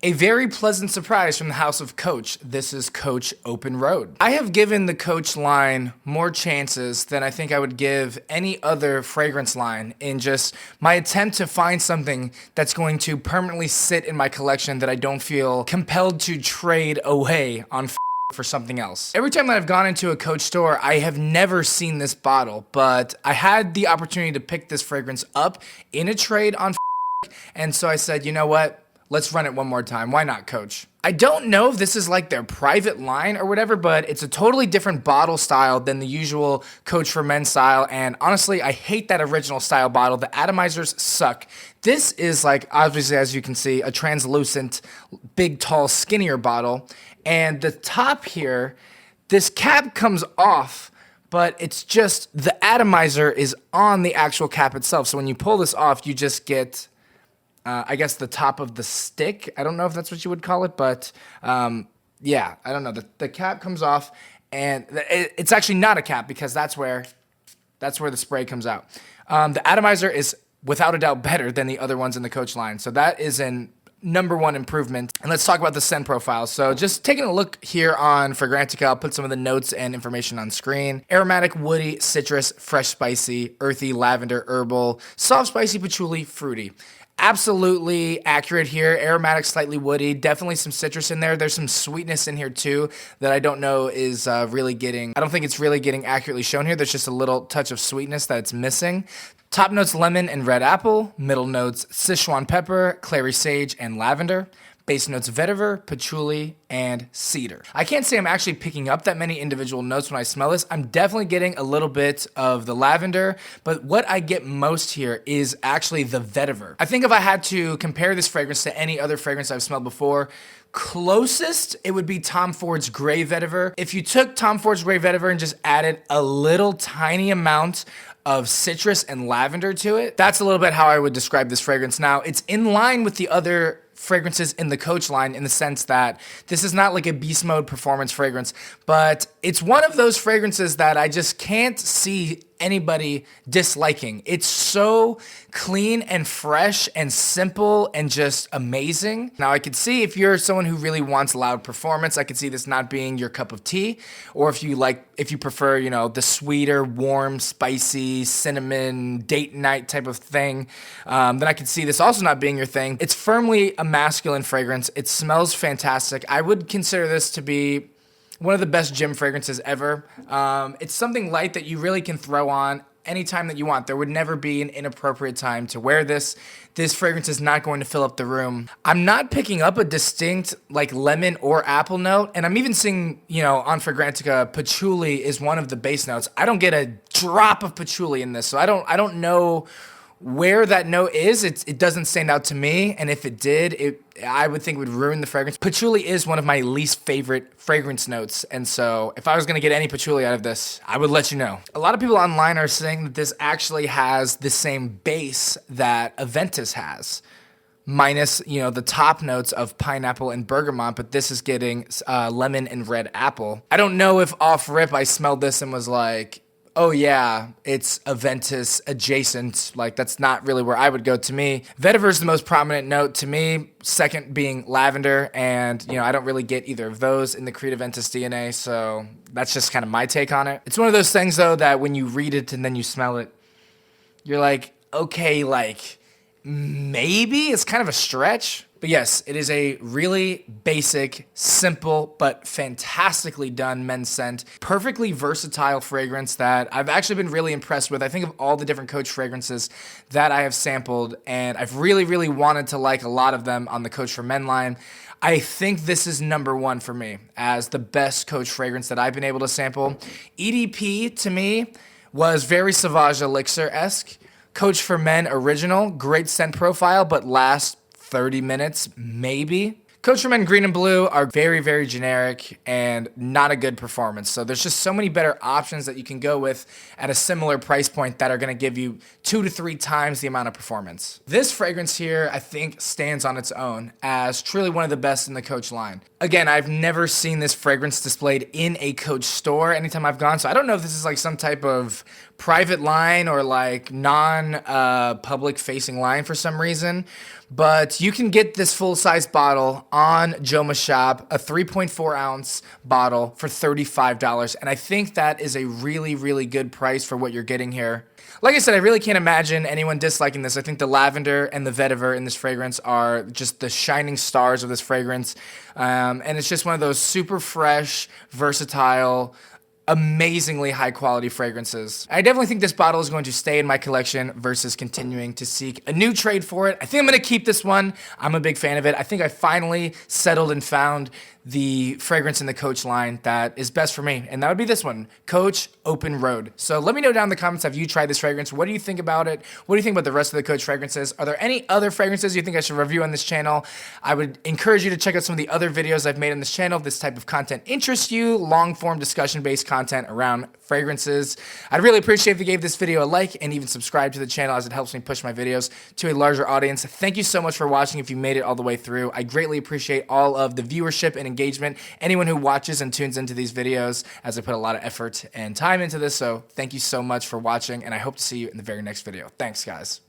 A very pleasant surprise from the house of Coach. This is Coach Open Road. I have given the Coach line more chances than I think I would give any other fragrance line in just my attempt to find something that's going to permanently sit in my collection that I don't feel compelled to trade away on for something else. Every time that I've gone into a Coach store, I have never seen this bottle, but I had the opportunity to pick this fragrance up in a trade on and so I said, you know what? Let's run it one more time. Why not, Coach? I don't know if this is like their private line or whatever, but it's a totally different bottle style than the usual Coach for Men style. And honestly, I hate that original style bottle. The atomizers suck. This is like, obviously, as you can see, a translucent, big, tall, skinnier bottle. And the top here, this cap comes off, but it's just the atomizer is on the actual cap itself. So when you pull this off, you just get I guess the top of the stick. I don't know if that's what you would call it, but yeah, I don't know. The cap comes off, and it's actually not a cap because that's where the spray comes out. The atomizer is without a doubt better than the other ones in the Coach line, so that is an number one improvement. And let's talk about the scent profile. So just taking a look here on Fragrantica, I'll put some of the notes and information on screen. Aromatic, woody, citrus, fresh, spicy, earthy, lavender, herbal, soft, spicy, patchouli, fruity. Absolutely accurate here. Aromatic, slightly woody, definitely some citrus in there. There's some sweetness in here too that I don't know is I don't think it's really getting accurately shown here. There's just a little touch of sweetness that it's missing. Top notes, lemon and red apple. Middle notes, Sichuan pepper, clary sage, and lavender. Base notes, vetiver, patchouli, and cedar. I can't say I'm actually picking up that many individual notes when I smell this. I'm definitely getting a little bit of the lavender, but what I get most here is actually the vetiver. I think if I had to compare this fragrance to any other fragrance I've smelled before, closest, it would be Tom Ford's Gray Vetiver. If you took Tom Ford's Gray Vetiver and just added a little tiny amount of citrus and lavender to it, that's a little bit how I would describe this fragrance. Now, it's in line with the other fragrances in the Coach line in the sense that this is not like a beast mode performance fragrance, but it's one of those fragrances that I just can't see anybody disliking. It's so clean and fresh and simple and just amazing. Now I could see if you're someone who really wants loud performance, I could see this not being your cup of tea, or if you prefer, the sweeter, warm, spicy, cinnamon, date night type of thing, then I could see this also not being your thing. It's firmly a masculine fragrance. It smells fantastic. I would consider this to be one of the best gym fragrances ever. It's something light that you really can throw on anytime that you want. There would never be an inappropriate time to wear this. This fragrance is not going to fill up the room. I'm not picking up a distinct lemon or apple note, and I'm even seeing, on Fragrantica, patchouli is one of the base notes. I don't get a drop of patchouli in this, so I don't know where that note is. It doesn't stand out to me, and if it did, I would think it would ruin the fragrance. Patchouli is one of my least favorite fragrance notes, and so if I was going to get any patchouli out of this, I would let you know. A lot of people online are saying that this actually has the same base that Aventus has, minus, the top notes of pineapple and bergamot, but this is getting lemon and red apple. I don't know if off rip I smelled this and was like, oh yeah, it's Aventus adjacent. That's not really where I would go. To me, vetiver is the most prominent note to me, second being lavender, and I don't really get either of those in the Creed Aventus DNA, so that's just kind of my take on it. It's one of those things though that when you read it and then you smell it, you're like, okay, maybe it's kind of a stretch. But yes, it is a really basic, simple, but fantastically done men's scent. Perfectly versatile fragrance that I've actually been really impressed with. I think of all the different Coach fragrances that I have sampled, and I've really, really wanted to like a lot of them on the Coach for Men line. I think this is number one for me as the best Coach fragrance that I've been able to sample. EDP, to me, was very Sauvage Elixir-esque. Coach for Men original, great scent profile, but last 30 minutes, maybe. Coach for Men Green and Blue are very, very generic and not a good performance. So there's just so many better options that you can go with at a similar price point that are going to give you 2 to 3 times the amount of performance. This fragrance here, I think, stands on its own as truly one of the best in the Coach line. Again, I've never seen this fragrance displayed in a Coach store anytime I've gone, so I don't know if this is like some type of private line or like non-public facing line for some reason. But you can get this full-size bottle on Joma Shop, a 3.4 ounce bottle for $35. And I think that is a really, really good price for what you're getting here. Like I said, I really can't imagine anyone disliking this. I think the lavender and the vetiver in this fragrance are just the shining stars of this fragrance. And it's just one of those super fresh, versatile, amazingly high quality fragrances. I definitely think this bottle is going to stay in my collection versus continuing to seek a new trade for it. I think I'm going to keep this one. I'm a big fan of it. I think I finally settled and found the fragrance in the Coach line that is best for me, and that would be this one, Coach Open Road. So let me know down in the comments, have you tried this fragrance? What do you think about it? What do you think about the rest of the Coach fragrances? Are there any other fragrances you think I should review on this channel? I would encourage you to check out some of the other videos I've made on this channel. If this type of content interests you, long-form discussion-based content around fragrances. I'd really appreciate if you gave this video a like and even subscribe to the channel, as it helps me push my videos to a larger audience. Thank you so much for watching if you made it all the way through. I greatly appreciate all of the viewership and engagement, anyone who watches and tunes into these videos, as I put a lot of effort and time into this. So thank you so much for watching, and I hope to see you in the very next video. Thanks, guys.